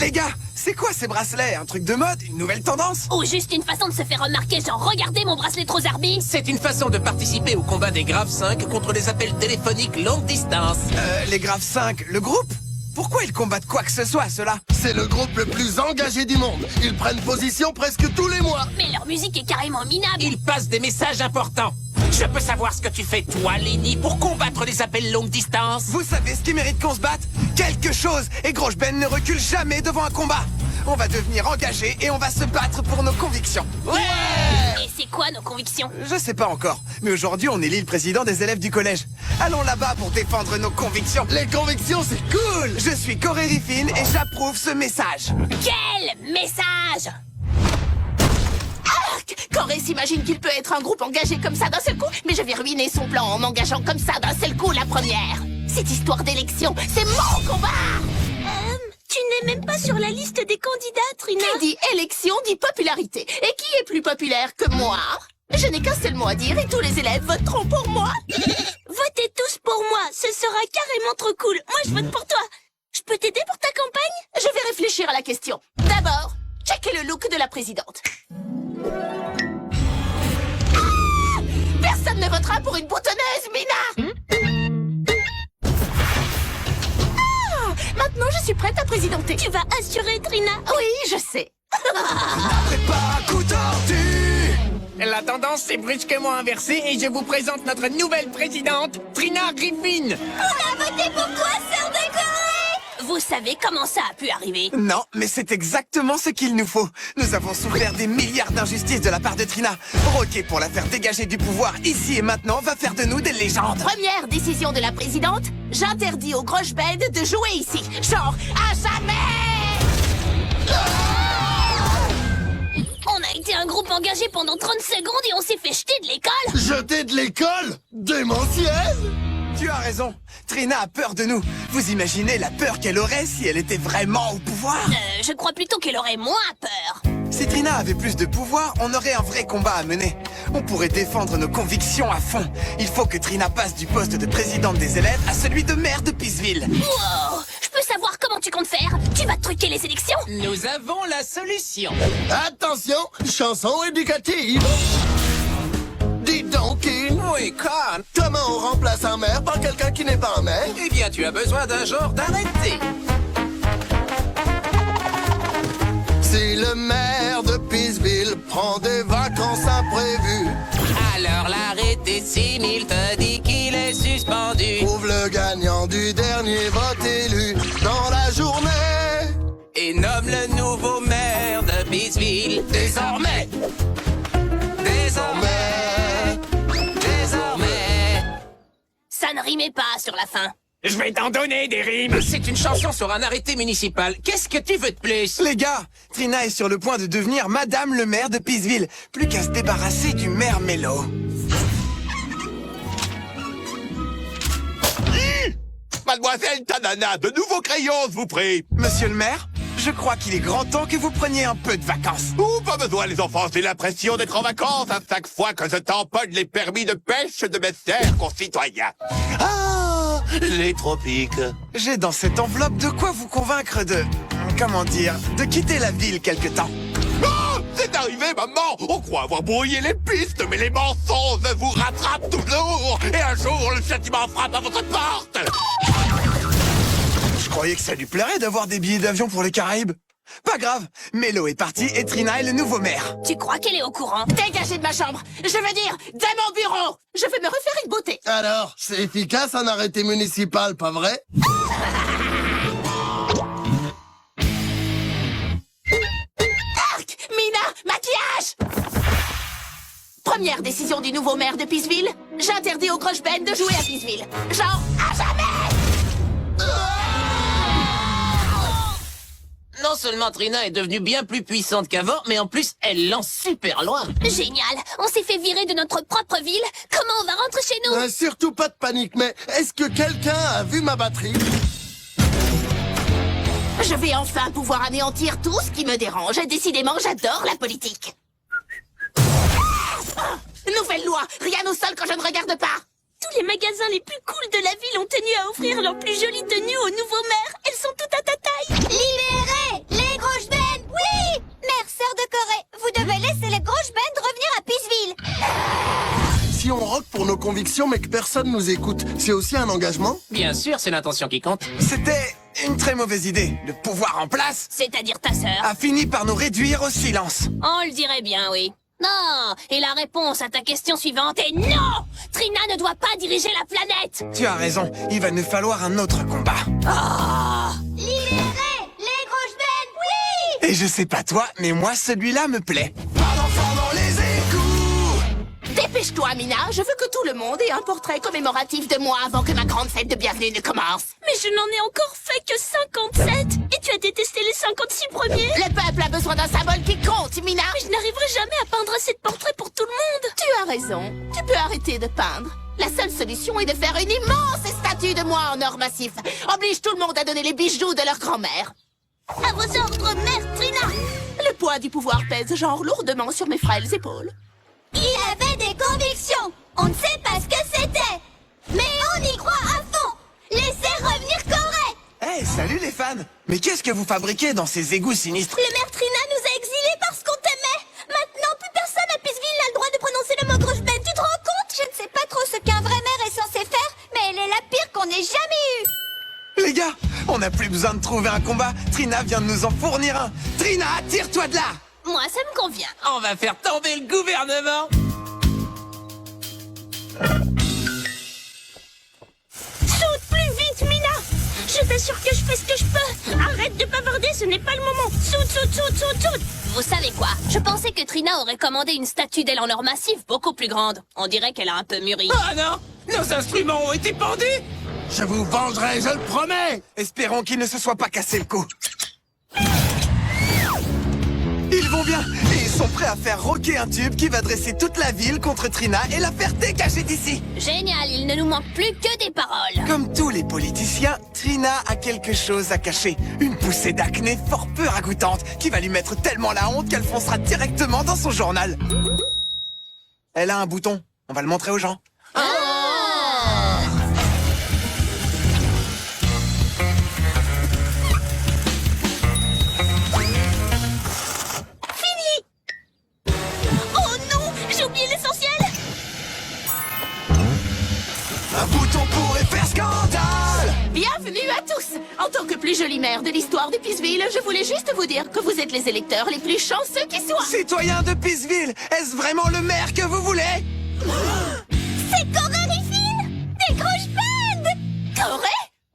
Les gars, c'est quoi ces bracelets? Un truc de mode? Une nouvelle tendance? Ou juste une façon de se faire remarquer, genre regardez mon bracelet trop Zerbi? C'est une façon de participer au combat des Graves 5 contre les appels téléphoniques longue distance. Les Graves 5, le groupe? Pourquoi ils combattent quoi que ce soit, ceux-là? C'est le groupe le plus engagé du monde. Ils prennent position presque tous les mois. Mais leur musique est carrément minable. Ils passent des messages importants. Je peux savoir ce que tu fais, toi, Lenny, pour combattre les appels longue distance? Vous savez ce qui mérite qu'on se batte? Quelque chose! Et Groshben ne recule jamais devant un combat! On va devenir engagés et on va se battre pour nos convictions. Ouais! Et c'est quoi nos convictions? Je sais pas encore, mais aujourd'hui on élit le président des élèves du collège. Allons là-bas pour défendre nos convictions. Les convictions, c'est cool. Je suis Corey Riffin et j'approuve ce message. Quel message? Corey s'imagine qu'il peut être un groupe engagé comme ça d'un seul coup, mais je vais ruiner son plan en m'engageant comme ça d'un seul coup la première. Cette histoire d'élection, c'est mon combat. Tu n'es même pas sur la liste des candidats, Trina. Qui dit élection dit popularité. Et qui est plus populaire que moi? Je n'ai qu'un seul mot à dire et tous les élèves voteront pour moi. Votez tous pour moi, ce sera carrément trop cool. Moi, je vote pour toi. Je peux t'aider pour ta campagne? Je vais réfléchir à la question. D'abord, checker le look de la présidente. Ah! Personne ne votera pour une boutonneuse, Mina. Maintenant, je suis prête à présidenter. Tu vas assurer, Trina? Oui, je sais. Prépare coup tordu! La tendance s'est brusquement inversée et je vous présente notre nouvelle présidente, Trina Griffin. On a voté pour toi, sœur de Corée! Vous savez comment ça a pu arriver? Non, mais c'est exactement ce qu'il nous faut. Nous avons souffert des milliards d'injustices de la part de Trina. Roquet, pour la faire dégager du pouvoir ici et maintenant, va faire de nous des légendes. Première décision de la présidente, j'interdis au Groshben de jouer ici. Genre, à jamais! On a été un groupe engagé pendant 30 secondes et on s'est fait jeter de l'école? Jeter de l'école? Démentiel. Tu as raison. Trina a peur de nous. Vous imaginez la peur qu'elle aurait si elle était vraiment au pouvoir? Je crois plutôt qu'elle aurait moins peur. Si Trina avait plus de pouvoir, on aurait un vrai combat à mener. On pourrait défendre nos convictions à fond. Il faut que Trina passe du poste de présidente des élèves à celui de maire de Peaceville. Wow! Je peux savoir comment tu comptes faire? Tu vas truquer les élections? Nous avons la solution. Attention, chanson éducative. Dis donc, King, Oui, Con. comment on remplace un maire par quelqu'un qui n'est pas un maire? Eh bien, tu as besoin d'un genre d'arrêté. Si le maire de Peaceville prend des vacances imprévues, Alors l'arrêté 6000 te dit qu'il est suspendu. trouve le gagnant du dernier vote élu dans la journée. Et nomme le nouveau maire de Peaceville. Désormais. Ça ne rimait pas sur la fin. Je vais t'en donner des rimes. C'est une chanson sur un arrêté municipal. Qu'est-ce que tu veux de plus? Les gars, Trina est sur le point de devenir Madame le maire de Peaceville. Plus qu'à se débarrasser du maire Mello. Mademoiselle Tanana, de nouveaux crayons, je vous prie. Monsieur le maire, je crois qu'il est grand temps que vous preniez un peu de vacances. Ouh, pas besoin, les enfants, j'ai l'impression d'être en vacances à chaque fois que je tamponne les permis de pêche de mes chers concitoyens. Ah, les tropiques. J'ai dans cette enveloppe de quoi vous convaincre de... Comment dire? De quitter la ville quelque temps. Oh, c'est arrivé, maman. On croit avoir brouillé les pistes, mais les mensonges vous rattrapent toujours. Et un jour, le châtiment frappe à votre porte. Je croyais que ça lui plairait d'avoir des billets d'avion pour les Caraïbes. Pas grave, Mello est parti et Trina est le nouveau maire. Tu crois qu'elle est au courant? Dégagez de ma chambre. Je veux dire, de mon bureau. Je vais me refaire une beauté. Alors, c'est efficace un arrêté municipal, pas vrai? Arc, Mina, maquillage. Première décision du nouveau maire de Peaceville, j'interdis au Groshben de jouer à Peaceville. Genre, à jamais. Non seulement Trina est devenue bien plus puissante qu'avant, mais en plus, elle lance super loin. Génial! On s'est fait virer de notre propre ville. Comment on va rentrer chez nous? Surtout pas de panique, mais est-ce que quelqu'un a vu ma batterie? Je vais enfin pouvoir anéantir tout ce qui me dérange. Décidément, j'adore la politique. Ah, nouvelle loi, rien au sol quand je ne regarde pas. Tous les magasins les plus cools de la ville ont tenu à offrir leurs plus jolies tenues au nouveau maire. Elles sont toutes à ta taille. Libérez les si on rock pour nos convictions mais que personne nous écoute, c'est aussi un engagement? Bien sûr, c'est l'intention qui compte. C'était une très mauvaise idée. Le pouvoir en place C'est-à-dire ta sœur. a fini par nous réduire au silence. On le dirait bien, oui. Non, et la réponse à ta question suivante est non! Trina ne doit pas diriger la planète! Tu as raison, il va nous falloir un autre combat. Libérez les grosses bêtes, oui! Et je sais pas toi, mais moi celui-là me plaît. Pas d'enfant dans les égouts! Dépêche-toi, Mina. Je veux que tout le monde ait un portrait commémoratif de moi avant que ma grande fête de bienvenue ne commence. Mais je n'en ai encore fait que 57! Et tu as détesté les 56 premiers? Le peuple a besoin d'un symbole qui compte, Mina. Mais je n'arriverai jamais à peindre assez de portraits pour tout le monde! Tu as raison. Tu peux arrêter de peindre. La seule solution est de faire une immense statue de moi en or massif. Oblige tout le monde à donner les bijoux de leur grand-mère. À vos ordres, mère Trina! Le poids du pouvoir pèse genre lourdement sur mes frêles épaules. Il avait des convictions! On ne sait pas ce que c'était! Mais on y croit à fond! Laissez revenir Corée! Hey, salut les fans! Mais qu'est-ce que vous fabriquez dans ces égouts sinistres? Le maire Trina nous a exilés parce qu'on t'aimait! Maintenant, plus personne à Peaceville n'a le droit de prononcer le mot grosse bête, tu te rends compte? Je ne sais pas trop ce qu'un vrai maire est censé faire, mais elle est la pire qu'on ait jamais eue! Les gars, on n'a plus besoin de trouver un combat. Trina vient de nous en fournir un. Trina, tire-toi de là! Moi, ça me convient. On va faire tomber le gouvernement. Saute plus vite, Mina! Je t'assure que je fais ce que je peux! Arrête de bavarder, ce n'est pas le moment! Saute! Vous savez quoi? Je pensais que Trina aurait commandé une statue d'elle en or massif beaucoup plus grande. On dirait qu'elle a un peu mûri. Ah non! Nos instruments ont été pendus! Je vous vengerai, je le promets! Espérons qu'il ne se soit pas cassé le cou. Ils vont bien et ils sont prêts à faire rocker un tube qui va dresser toute la ville contre Trina et la faire dégager d'ici. Génial, il ne nous manque plus que des paroles. Comme tous les politiciens, Trina a quelque chose à cacher. Une poussée d'acné fort peu ragoûtante qui va lui mettre tellement la honte qu'elle foncera directement dans son journal. Elle a un bouton, on va le montrer aux gens. Oh non, j'ai oublié l'essentiel. Un bouton pourrait faire scandale. Bienvenue à tous! En tant que plus jolie maire de l'histoire de Peaceville, je voulais juste vous dire que vous êtes les électeurs les plus chanceux qui soient! Citoyens de Peaceville, est-ce vraiment le maire que vous voulez? C'est Corée Riffin des grosses bêtes. Corée?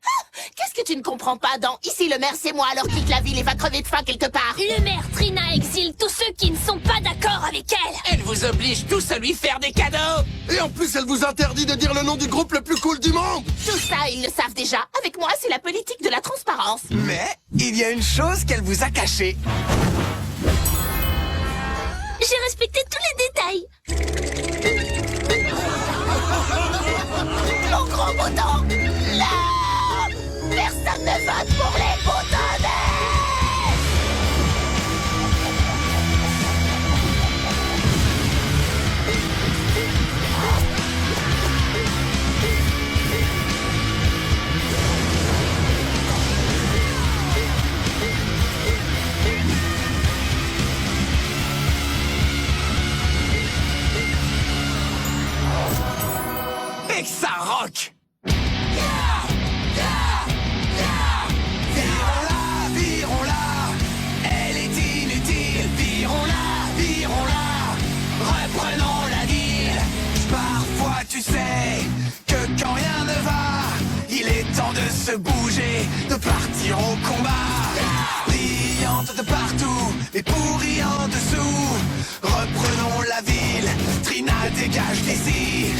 Ah, qu'est-ce que tu ne comprends pas dans « Ici le maire c'est moi, alors quitte la ville et va crever de faim quelque part » Le maire Trina exile tous ceux qui ne sont pas d'accord avec elle. Elle vous oblige tous à lui faire des cadeaux! Et en plus, elle vous interdit de dire le nom du groupe le plus cool du monde! Tout ça, ils le savent déjà. Avec moi, c'est la politique de la transparence. Mais il y a une chose qu'elle vous a cachée. J'ai respecté tous les détails. Mon gros bouton! Là! Personne ne vote pour les boutons d'air! Et que ça rock! Virons-la, elle est inutile. Virons-la, reprenons la ville. Parfois tu sais que quand rien ne va, il est temps de se bouger, de partir au combat. Brillante de partout, et pourrie en dessous. Reprenons la ville, Trina dégage d'ici.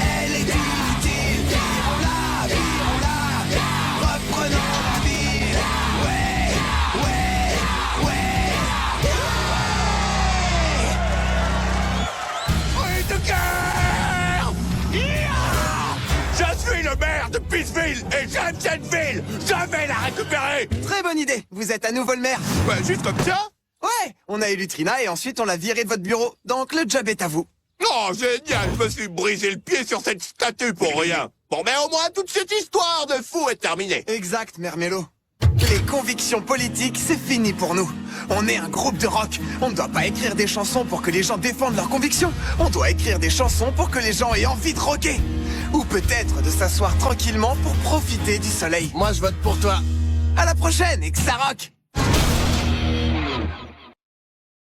Elle est inutile. Virons-la, reprenons la ville. Cri de guerre! Je suis le maire de Peaceville et j'aime cette ville! Je vais la récupérer! Très bonne idée, vous êtes à nouveau le maire. Ouais, juste comme ça? Ouais, on a élu Trina et ensuite on l'a viré de votre bureau. Donc le job est à vous. Oh, génial! Je me suis brisé le pied sur cette statue pour rien. Bon, mais au moins toute cette histoire de fou est terminée. Exact, Mère Mélo. Les convictions politiques, c'est fini pour nous. On est un groupe de rock. On ne doit pas écrire des chansons pour que les gens défendent leurs convictions. On doit écrire des chansons pour que les gens aient envie de rocker. Ou peut-être de s'asseoir tranquillement pour profiter du soleil. Moi, je vote pour toi. À la prochaine, et que ça rock!